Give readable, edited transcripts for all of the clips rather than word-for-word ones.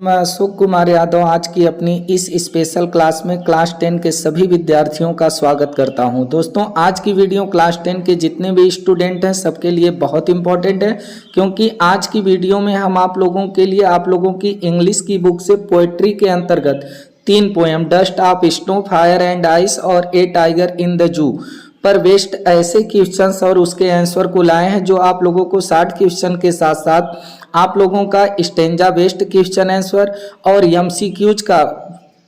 मैं अशोक कुमार यादव आज की अपनी इस स्पेशल क्लास में क्लास 10 के सभी विद्यार्थियों का स्वागत करता हूं। दोस्तों, आज की वीडियो क्लास 10 के जितने भी स्टूडेंट हैं सबके लिए बहुत इंपॉर्टेंट है, क्योंकि आज की वीडियो में हम आप लोगों के लिए आप लोगों की इंग्लिश की बुक से पोएट्री के अंतर्गत 3 poem dust of snow, fire and ice और ए टाइगर इन द जू पर बेस्ड ऐसे क्वेश्चंस और उसके आंसर को लाए हैं जो आप लोगों को 60 क्वेश्चन के साथ साथ आप लोगों का स्टेंजा बेस्ड क्वेश्चन आंसर और एमसीक्यूज का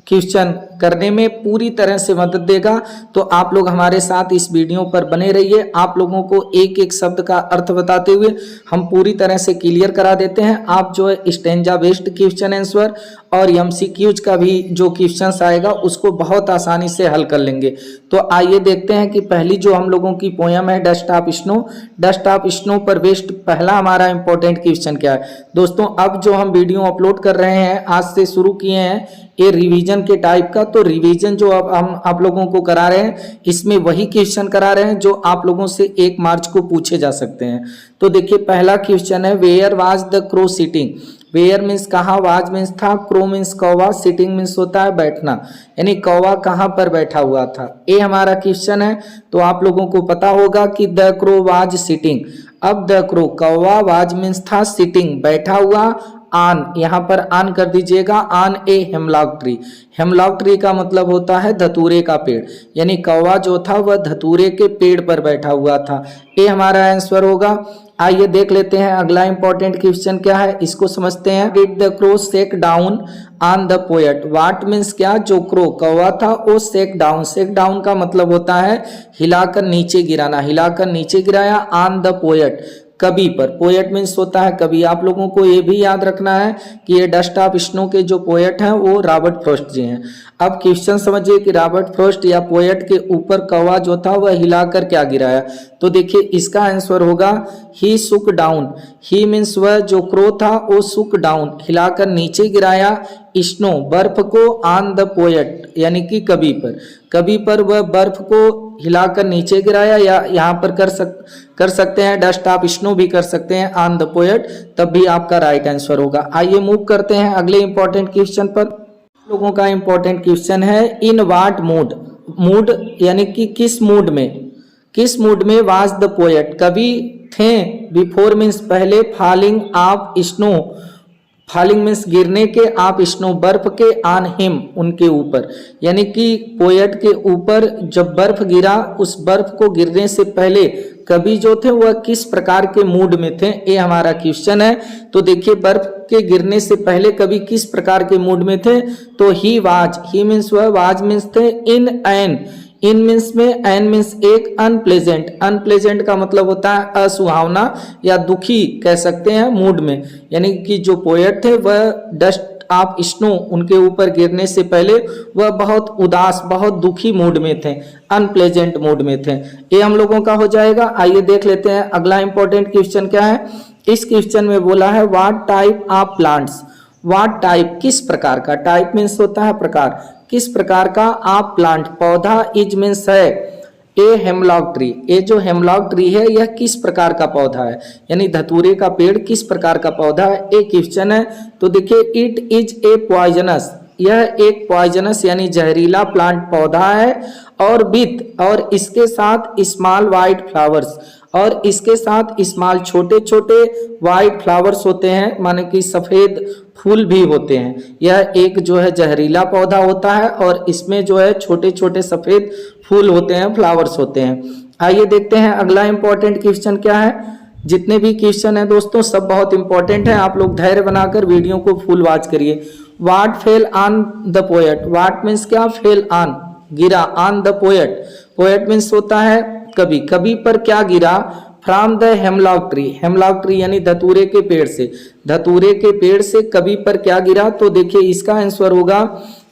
क्वेश्चन करने में पूरी तरह से मदद देगा। तो आप लोग हमारे साथ इस वीडियो पर बने रहिए। आप लोगों को एक एक शब्द का अर्थ बताते हुए हम पूरी तरह से क्लियर करा देते हैं। आप जो है स्टेंजा बेस्ड क्वेश्चन आंसर और एमसीक्यूज का भी जो क्वेश्चन आएगा उसको बहुत आसानी से हल कर लेंगे। तो आइए देखते हैं कि पहली जो हम लोगों की पोयम है dust of snow. Dust of snow पर बेस्ड पहला हमारा इंपॉर्टेंट क्वेश्चन क्या है। दोस्तों, अब जो हम वीडियो अपलोड कर रहे हैं आज से शुरू किए हैं ये रिवीजन के टाइप का, तो रिवीजन जो अब हम आप लोगों को करा रहे हैं इसमें वही क्वेश्चन करा रहे हैं जो आप लोगों से 1 मार्च को पूछे जा सकते हैं। तो देखिए पहला क्वेश्चन है where was the crow sitting. Where means कहाँ, वाज मीन्स था, क्रो मीन्स कौवा, सिटिंग मीन्स होता है बैठना, यानी कौवा कहाँ पर बैठा हुआ था। ये हमारा क्वेश्चन है। तो आप लोगों को पता होगा कि द क्रो वाज सिटिंग। अब द क्रो कौवा, वाज मीन्स था, सिटिंग बैठा हुआ, आन यहाँ पर आन कर दीजिएगा, आन a hemlock tree. Hemlock tree का मतलब होता है धतूरे का पेड़, यानी कौवा जो था वह धतूरे के पेड़ पर बैठा हुआ था। ये हमारा आंसर होगा। आइए देख लेते हैं अगला इंपॉर्टेंट क्वेश्चन क्या है, इसको समझते हैं। Did the crow shake down on the poet. What means क्या, जो क्रो कौवा था वो शेक डाउन। शेक डाउन का मतलब होता है हिलाकर नीचे गिराना, हिलाकर नीचे गिराया, ऑन द पोएट कवि पर। पोएट मीन्स होता है कवि। आप लोगों को ये भी याद रखना है कि ये डस्ट ऑफ स्नो के जो पोएट हैं वो रॉबर्ट फ्रॉस्ट जी हैं। अब क्वेश्चन समझिए कि रॉबर्ट फ्रॉस्ट या पोएट के ऊपर कौवा जो था वह हिलाकर क्या गिराया। तो देखिए इसका आंसर होगा ही सुक डाउन। ही मीन्स वह जो क्रो था वो सुक डाउन हिलाकर नीचे गिराया स्नो बर्फ को, ऑन द पोएट यानी कि कवि पर। कवि पर वह बर्फ को हिलाकर नीचे गिराया, या यहाँ पर कर सकते हैं डस्ट ऑफ स्नो भी कर सकते हैं, ऑन द पोएट, तब भी आपका राइट आंसर होगा। आइए मूव करते हैं अगले इंपॉर्टेंट क्वेश्चन पर। लोगों का इंपॉर्टेंट क्वेश्चन है इन व्हाट मूड। मूड यानी कि किस मूड में, किस मूड में वाज द पोएट कवि थे। बिफोर मीन्स पहले, falling of snow, falling means गिरने के, आप स्नो बर्फ के, ऑन हिम उनके ऊपर, यानी कि पोएट के ऊपर जब बर्फ गिरा उस बर्फ को गिरने से पहले कवि जो थे वह किस प्रकार के मूड में थे, ये हमारा क्वेश्चन है। तो देखिए बर्फ के गिरने से पहले कवि किस प्रकार के मूड में थे। तो ही वाज, ही मीन्स वह, वाज मीन्स थे, इन एन, इन मीन्स में, एन मीन्स एक, अनप्लेजेंट, अनप्लेजेंट का मतलब होता है असुहावना या दुखी कह सकते हैं मूड में, यानी कि जो पोएट थे वह डस्ट ऑफ स्नो उनके ऊपर गिरने से पहले वह बहुत उदास, बहुत दुखी मूड में थे, अनप्लेजेंट मूड में थे। ये हम लोगों का हो जाएगा। आइए देख लेते हैं अगला इंपॉर्टेंट क्वेश्चन क्या है। इस क्वेश्चन में बोला है what type of plants. What type किस प्रकार का, टाइप मीन्स होता है प्रकार, किस प्रकार का आप प्लांट पौधा, इज मीन्स है, ए हेमलॉक ट्री, ये जो हेमलॉक ट्री है यह किस प्रकार का पौधा है, यानी धतूरे का पेड़ किस प्रकार का पौधा है, एक क्वेश्चन है। तो देखिए इट इज ए पॉइजनस, यह एक पॉइजनस यानी जहरीला प्लांट पौधा है, और विथ, और इसके साथ स्मॉल वाइट फ्लावर्स, और इसके साथ स्मॉल छोटे छोटे वाइट फ्लावर्स होते हैं, माने कि सफेद फूल भी होते हैं। यह एक जो है जहरीला पौधा होता है और इसमें जो है छोटे छोटे सफेद फूल होते हैं, फ्लावर्स होते हैं। आइए देखते हैं अगला इंपॉर्टेंट क्वेश्चन क्या है। जितने भी क्वेश्चन है दोस्तों सब बहुत इंपॉर्टेंट है, आप लोग धैर्य बनाकर वीडियो को फुल वॉच करिए। What fell on the poet. What means क्या, फेल ऑन गिरा, on the poet, poet means होता है कवि, कवि पर क्या गिरा, from the hemlock tree, hemlock tree यानी धतूरे के पेड़ से, धतूरे के पेड़ से कवि पर क्या गिरा। तो देखिए इसका आंसर होगा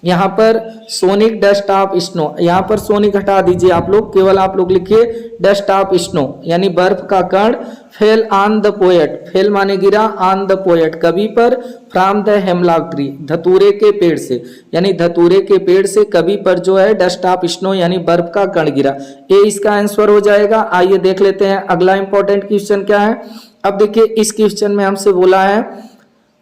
यहाँ पर सोनिक डस्ट ऑफ स्नो। यहाँ पर सोनिक हटा दीजिए आप लोग, केवल आप लोग लिखिए डस्ट ऑफ स्नो यानी बर्फ का कण। Fell on the poet, fail माने गिरा, ऑन द पोएट कवि पर, फ्रॉम द हेमलॉक ट्री धतूरे के पेड़ से, यानी धतूरे के पेड़ से कवि पर जो है डस्ट ऑफ स्नो यानी बर्फ का कण गिरा। ये इसका आंसर हो जाएगा। आइए देख लेते हैं अगला इंपॉर्टेंट क्वेश्चन क्या है। अब देखिए इस क्वेश्चन में हमसे बोला है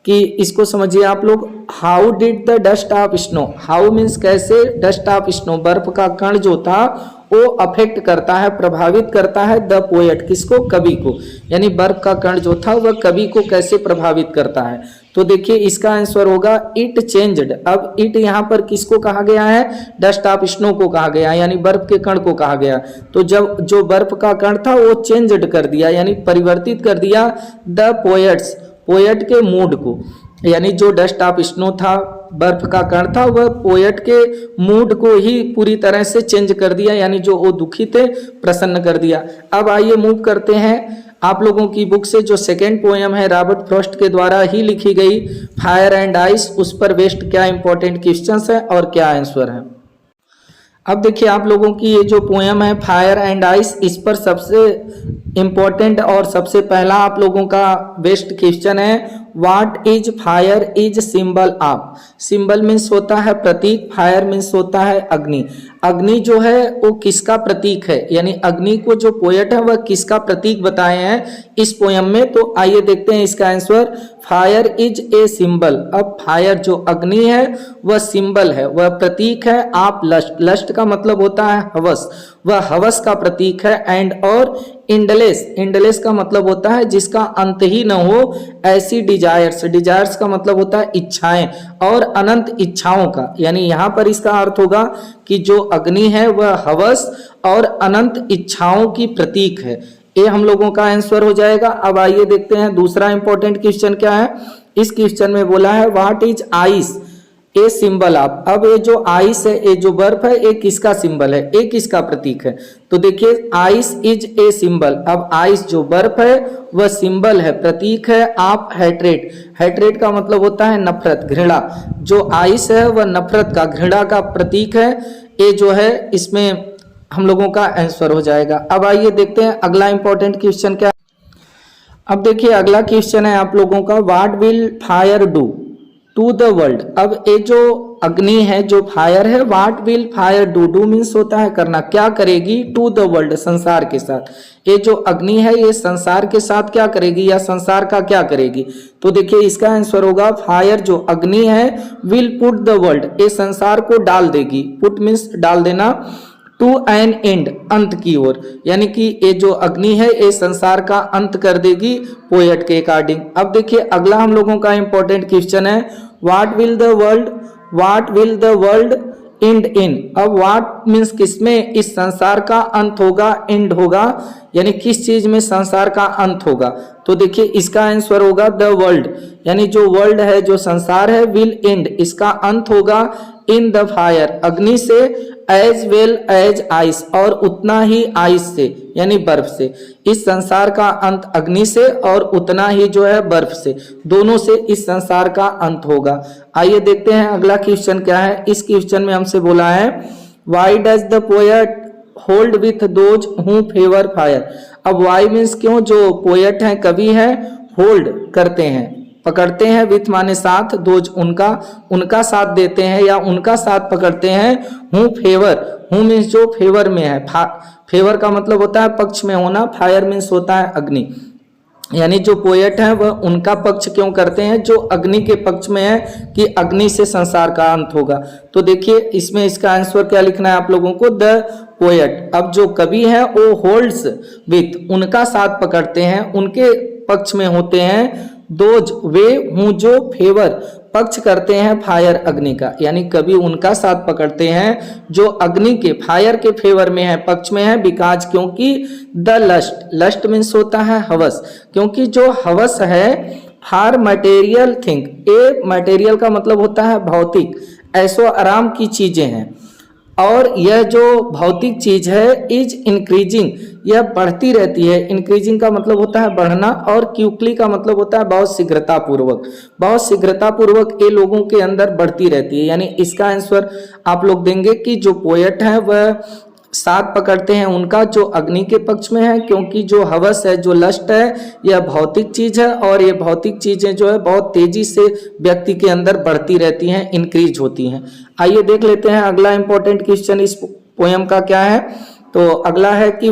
कि इसको समझिए आप लोग। How did the dust of snow, how means कैसे, डस्ट ऑफ स्नो बर्फ का कण जो था वो अफेक्ट करता है, प्रभावित करता है द पोएट, किसको, कवि को, यानी बर्फ का कण जो था वह कवि को कैसे प्रभावित करता है। तो देखिए इसका आंसर होगा इट चेंज्ड। अब इट यहाँ पर किसको कहा गया है, डस्ट ऑफ स्नो को कहा गया, यानी बर्फ के कण को कहा गया। तो जब जो बर्फ का कण था वो चेंज्ड कर दिया, यानी परिवर्तित कर दिया द पोएट्स, पोएट के मूड को, यानी जो डस्ट ऑफ स्नो था, बर्फ का कण था, वह पोएट के मूड को ही पूरी तरह से चेंज कर दिया, यानी जो वो दुखी थे प्रसन्न कर दिया। अब आइए मूव करते हैं आप लोगों की बुक से जो सेकेंड पोएम है रॉबर्ट फ्रॉस्ट के द्वारा ही लिखी गई, फायर एंड आइस, उस पर बेस्ड क्या इंपॉर्टेंट क्वेश्चंस है और क्या आंसर है। अब देखिए आप लोगों की ये जो पोएम है फायर एंड आइस, इस पर सबसे इंपॉर्टेंट और सबसे पहला आप लोगों का बेस्ट क्वेश्चन है, what is fire is symbol of. Symbol means होता है प्रतीक, फायर मीन्स होता है अग्नि। अग्नि जो है वो किसका प्रतीक है, यानी अग्नि को जो पोएट है वह किसका प्रतीक बताए हैं इस पोएम में। तो आइए देखते हैं इसका answer, fire is a symbol. अब फायर जो अग्नि है वह सिंबल है, वह प्रतीक है। आप लस्ट, लस्ट का मतलब होता है हवस, वह हवस का प्रतीक है। एंड और इंडलेस, इंडलेस का मतलब होता है जिसका अंत ही न हो, ऐसी डिजायर्स, डिजायर्स का मतलब होता है इच्छाएं, और अनंत इच्छाओं का, यानी यहाँ पर इसका अर्थ होगा कि जो अग्नि है वह हवस और अनंत इच्छाओं की प्रतीक है। ये हम लोगों का आंसर हो जाएगा। अब आइए देखते हैं दूसरा इंपॉर्टेंट क्वेश्चन क्या है। इस क्वेश्चन में बोला है what is ice a symbol of. अब ये जो आइस है, ये जो बर्फ है, ये किसका सिंबल है, ये किसका प्रतीक है। तो देखिए आइस इज ए सिंबल। अब आइस जो बर्फ है वह सिंबल है, प्रतीक है आप हैट्रेट। हैट्रेट का मतलब होता है नफरत, घृणा। जो आइस है वह नफरत का, घृणा का प्रतीक है। ये जो है इसमें हम लोगों का आंसर हो जाएगा। अब आइए देखते हैं अगला इंपॉर्टेंट क्वेश्चन क्या। अब देखिए अगला क्वेश्चन है आप लोगों का, what will fire do to the world. अब ये जो अग्नि है, जो फायर है, what will fire do, do means होता है करना, क्या करेगी, टू द वर्ल्ड संसार के साथ। ये जो अग्नि है ये संसार के साथ क्या करेगी, या संसार का क्या करेगी। तो देखिए इसका आंसर होगा, फायर जो अग्नि है विल पुट द वर्ल्ड, ये संसार को डाल देगी। पुट मीन्स डाल देना, टू एन एंड अंत की ओर, यानी कि ये जो अग्नि है ये संसार का अंत कर देगी पोएट के अकॉर्डिंग। अब देखिए अगला हम लोगों का इंपॉर्टेंट क्वेश्चन है, what will the world, what will the world and in. अब व्हाट मीन्स किसमें इस संसार का अंत होगा, एंड होगा, यानी किस चीज में संसार का अंत होगा। तो देखिए इसका आंसर होगा द वर्ल्ड, यानी जो वर्ल्ड है, जो संसार है, विल एंड, इसका अंत होगा इन द फायर, अग्नि से, एज वेल एज आइस, और उतना ही आइस से, यानी बर्फ से। इस संसार का अंत अग्नि से और उतना ही जो है बर्फ से, दोनों से इस संसार का अंत होगा। आइए देखते हैं अगला क्वेश्चन क्या है। इस क्वेश्चन में हमसे बोला है, why does the poet hold with those who favour fire. अब वाई मीन्स क्यों, जो पोएट हैं, कवि हैं, होल्ड करते हैं, पकड़ते हैं, विथ माने साथ, दोज उनका, उनका साथ देते हैं या उनका साथ पकड़ते हैं, हूँ फेवर, हूँ मीन्स जो फेवर में है, फेवर का मतलब होता है पक्ष में होना, फायर मीन्स होता है अग्नि, यानी जो पोएट है वह उनका पक्ष क्यों करते हैं, जो अग्नि के पक्ष में है कि अग्नि से संसार का अंत होगा। तो देखिए इसमें इसका आंसर क्या लिखना है आप लोगों को, द पोएट। अब जो कवि है वो होल्ड्स विथ, उनका साथ पकड़ते हैं, उनके पक्ष में होते हैं, दोज वे हूँ जो फेवर पक्ष करते हैं फायर अग्नि का, यानी कभी उनका साथ पकड़ते हैं जो अग्नि के, फायर के फेवर में है, पक्ष में है। बिकॉज क्योंकि द लस्ट, लस्ट मीन्स होता है हवस, क्योंकि जो हवस है for material thing, a material का मतलब होता है भौतिक, ऐसो आराम की चीजें हैं, और यह जो भौतिक चीज है इज इंक्रीजिंग, यह बढ़ती रहती है। इंक्रीजिंग का मतलब होता है बढ़ना, और क्यूकली का मतलब होता है बहुत शीघ्रता पूर्वक, बहुत शीघ्रता पूर्वक ये लोगों के अंदर बढ़ती रहती है। यानी इसका आंसर आप लोग देंगे कि जो पोएट है वह साथ पकड़ते हैं उनका जो अग्नि के पक्ष में है, क्योंकि जो हवस है, जो लस्ट है, यह भौतिक चीज है, और ये भौतिक चीजें जो है बहुत तेजी से व्यक्ति के अंदर बढ़ती रहती हैं, इंक्रीज होती हैं। आइए देख लेते हैं अगला इंपॉर्टेंट क्वेश्चन इस पोएम का क्या है। तो अगला है कि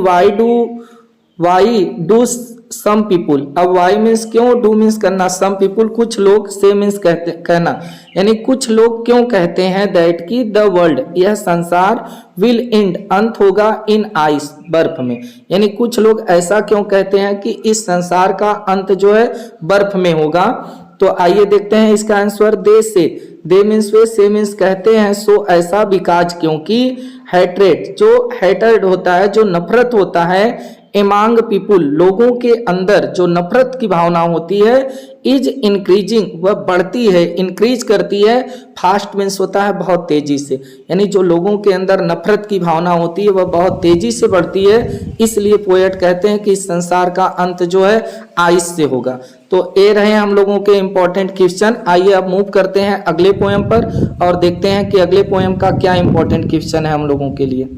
वाई डू सम पीपुल, अब वाई मीन्स क्यों, डू मीन्स करना, सम पीपुल कुछ लोग, से मीन्स कहते कहना, यानी कुछ लोग क्यों कहते हैं दैट की द वर्ल्ड यह संसार विल एंड अंत होगा इन आइस बर्फ में, यानी कुछ लोग ऐसा क्यों कहते हैं कि इस संसार का अंत जो है बर्फ में होगा। तो आइए देखते हैं इसका आंसर, दे मीन्स वे, से मीन्स कहते हैं, सो ऐसा बिकॉज क्योंकि, हैट्रेट जो हैटर्ड होता है, जो नफरत होता है, एमांग पीपुल लोगों के अंदर जो नफरत की भावना होती है, इज इंक्रीजिंग वह बढ़ती है, इंक्रीज करती है, फास्ट मीन्स होता है बहुत तेजी से, यानी जो लोगों के अंदर नफरत की भावना होती है वह बहुत तेजी से बढ़ती है, इसलिए पोएट कहते हैं कि इस संसार का अंत जो है आइस से होगा। तो ये रहे हम लोगों के इंपॉर्टेंट क्वेश्चन। आइए अब मूव करते हैं अगले पोएम पर और देखते हैं कि अगले पोएम का क्या इंपॉर्टेंट क्वेश्चन है हम लोगों के लिए।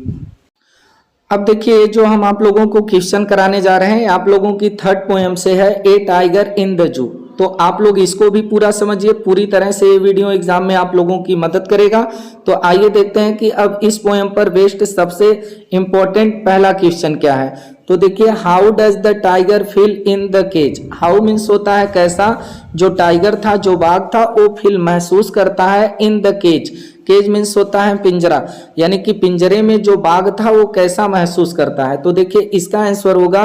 अब देखिए जो हम आप लोगों को क्वेश्चन कराने जा रहे हैं आप लोगों की थर्ड पोएम से है, ए टाइगर इन द जू। तो आप लोग इसको भी पूरा समझिए, पूरी तरह से ये वीडियो एग्जाम में आप लोगों की मदद करेगा। तो आइए देखते हैं कि अब इस पोएम पर बेस्ड सबसे इंपॉर्टेंट पहला क्वेश्चन क्या है। तो देखिए, how does the tiger feel in the cage. How means होता है कैसा, जो टाइगर था, जो बाघ था, वो फील महसूस करता है in the cage. Cage means होता है पिंजरा, यानी कि पिंजरे में जो बाघ था वो कैसा महसूस करता है। तो देखिए इसका आंसर होगा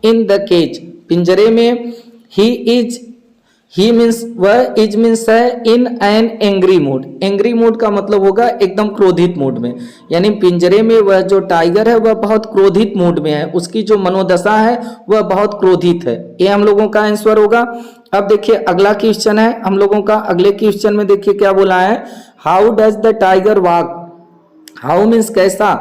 इन द केज, पिंजरे में। ही मीन्स वह, इज मीन्स है in an angry mood. Angry mood का मतलब होगा एकदम क्रोधित मूड में, यानी पिंजरे में वह जो टाइगर है वह बहुत क्रोधित मूड में है, उसकी जो मनोदशा है वह बहुत क्रोधित है। ये हम लोगों का आंसर होगा। अब देखिए अगला क्वेश्चन है हम लोगों का। अगले क्वेश्चन में देखिए क्या बोला है, how does the tiger walk. How means कैसा,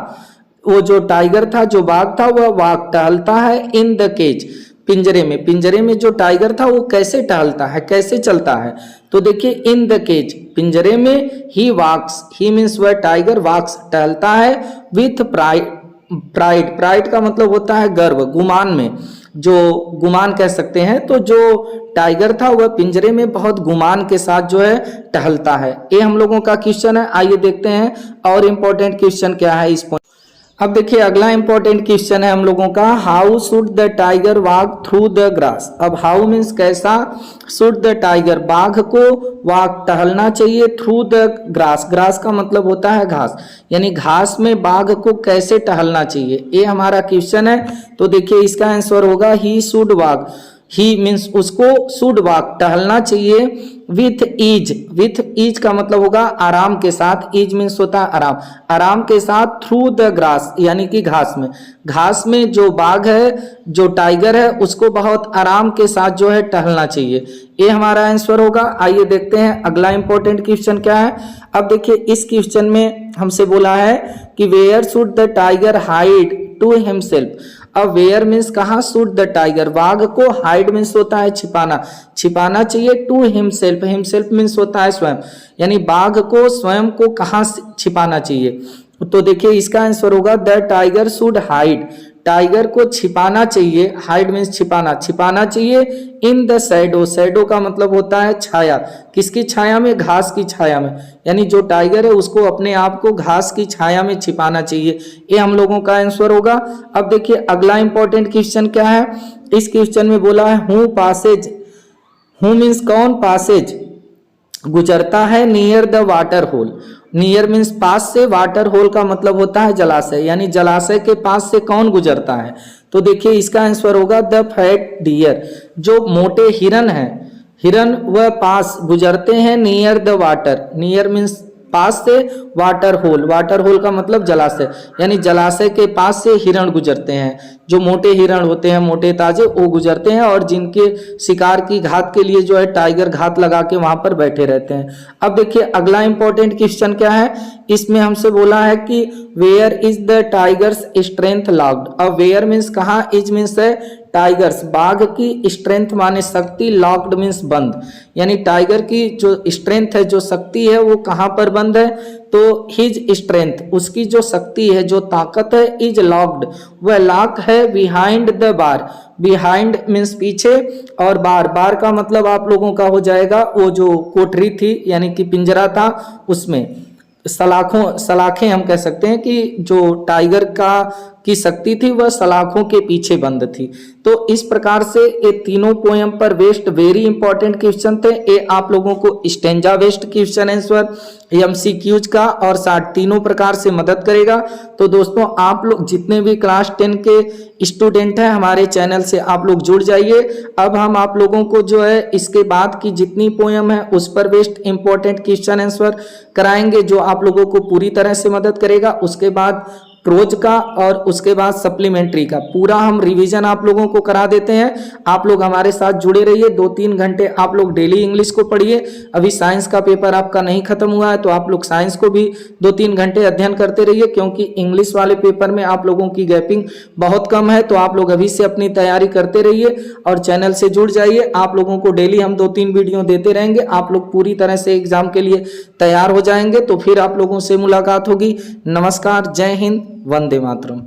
वो जो टाइगर था, जो बाघ था, वह वॉक टहलता है इन द केज, पिंजरे में। पिंजरे में जो टाइगर था वो कैसे टहलता है, कैसे चलता है। तो देखिए इन द केज, पिंजरे में, ही वॉक्स, ही मीन्स वह टाइगर वॉक्स टहलता है, विथ प्राइड। प्राइड का मतलब होता है गर्व, गुमान में, जो गुमान कह सकते हैं। तो जो टाइगर था वह पिंजरे में बहुत गुमान के साथ जो है टहलता है। ये हम लोगों का क्वेश्चन है। आइए देखते हैं और इम्पोर्टेंट क्वेश्चन क्या है इस पॉइंट। अब देखिए अगला इंपॉर्टेंट क्वेश्चन है हम लोगों का, how should the tiger walk through the grass. अब हाउ मीन्स कैसा, शुड द टाइगर बाघ को वॉक टहलना चाहिए, थ्रू द ग्रास। ग्रास का मतलब होता है घास, यानी घास में बाघ को कैसे टहलना चाहिए, ये हमारा क्वेश्चन है। तो देखिए इसका आंसर होगा he should walk. He means उसको, शुड वॉक टहलना चाहिए, विथ ईज। विथ ईज का मतलब होगा आराम के साथ, ईज मीन्स होता है आराम, आराम के साथ, थ्रू द ग्रास यानी कि घास में। घास में जो बाघ है, जो टाइगर है, उसको बहुत आराम के साथ जो है टहलना चाहिए। ये हमारा आंसर होगा। आइए देखते हैं अगला इंपॉर्टेंट क्वेश्चन क्या है। अब देखिए इस क्वेश्चन में हमसे बोला है कि where should the tiger hide to himself. अब वेयर मीन्स कहाँ, शुड द टाइगर बाघ को, हाइड मीन्स होता है छिपाना, छिपाना चाहिए, टू हिमसेल्फ। हिमसेल्फ मीन्स होता है स्वयं, यानी बाघ को स्वयं को कहाँ छिपाना चाहिए। तो देखिए इसका आंसर होगा the tiger should hide. Tiger को छिपाना चाहिए, हाइड मीन्स छिपाना, छिपाना चाहिए इन द शैडो। शैडो का मतलब होता है छाया, किसकी छाया में, घास की छाया में, यानी जो टाइगर है उसको अपने आप को घास की छाया में छिपाना चाहिए। ये हम लोगों का आंसर होगा। अब देखिए अगला इंपॉर्टेंट क्वेश्चन क्या है। इस क्वेश्चन में बोला है हु पासेज। हु मीन्स कौन, पासेज गुजरता है, near the water hole. Near means पास से, वाटर होल का मतलब होता है जलाशय, यानी जलाशय के पास से कौन गुजरता है। तो देखिए इसका आंसर होगा द फैट डियर। जो मोटे हिरन है, हिरन वह पास गुजरते हैं, near the water. Near means पास से, वाटर होल, वाटर होल का मतलब जलाशय, यानी जलाशय के पास से हिरण गुजरते हैं। जो मोटे हिरण होते हैं, मोटे ताजे, वो गुजरते हैं, और जिनके शिकार की घात के लिए जो है टाइगर घात लगा के वहां पर बैठे रहते हैं। अब देखिए अगला इंपॉर्टेंट क्वेश्चन क्या है। इसमें हमसे बोला है कि where is the tiger's strength locked. अब वेयर मीन्स कहाँ, इज मीन्स है टाइगर्स बाघ की स्ट्रेंथ माने शक्ति, लॉक्ड मीन्स बंद, यानी टाइगर की जो स्ट्रेंथ है, जो शक्ति है, वो कहाँ पर बंद है। तो हिज स्ट्रेंथ, उसकी जो शक्ति है, जो ताकत है, इज लॉक्ड, वह लॉक है behind the bar. Behind means पीछे, और बार, बार का मतलब आप लोगों का हो जाएगा वो जो कोठरी थी, यानी कि पिंजरा था, उसमें सलाखें हम कह सकते हैं कि जो टाइगर का की शक्ति थी वह सलाखों के पीछे बंद थी। तो इस प्रकार से ये तीनों पोयम पर बेस्ड वेरी इंपॉर्टेंट क्वेश्चन थे। ये आप लोगों को stanza based question answer MCQs का और 60 तीनों प्रकार से मदद करेगा। तो दोस्तों आप लोग जितने भी क्लास 10 के स्टूडेंट हैं हमारे चैनल से आप लोग जुड़ जाइए। अब हम आप लोगों को जो है इसके बाद की जितनी पोयम है उस पर बेस्ड इंपॉर्टेंट क्वेश्चन आंसर कराएंगे जो आप लोगों को पूरी तरह से मदद करेगा। उसके बाद प्रोज का और उसके बाद सप्लीमेंट्री का पूरा हम रिवीजन आप लोगों को करा देते हैं। आप लोग हमारे साथ जुड़े रहिए। 2-3 घंटे आप लोग डेली इंग्लिश को पढ़िए। अभी साइंस का पेपर आपका नहीं खत्म हुआ है तो आप लोग साइंस को भी 2-3 घंटे अध्ययन करते रहिए, क्योंकि इंग्लिश वाले पेपर में आप लोगों की गैपिंग बहुत कम है। तो आप लोग अभी से अपनी तैयारी करते रहिए और चैनल से जुड़ जाइए। आप लोगों को डेली हम 2-3 वीडियो देते रहेंगे। आप लोग पूरी तरह से एग्जाम के लिए तैयार हो जाएंगे। तो फिर आप लोगों से मुलाकात होगी। नमस्कार, जय हिंद, वंदे मातरम।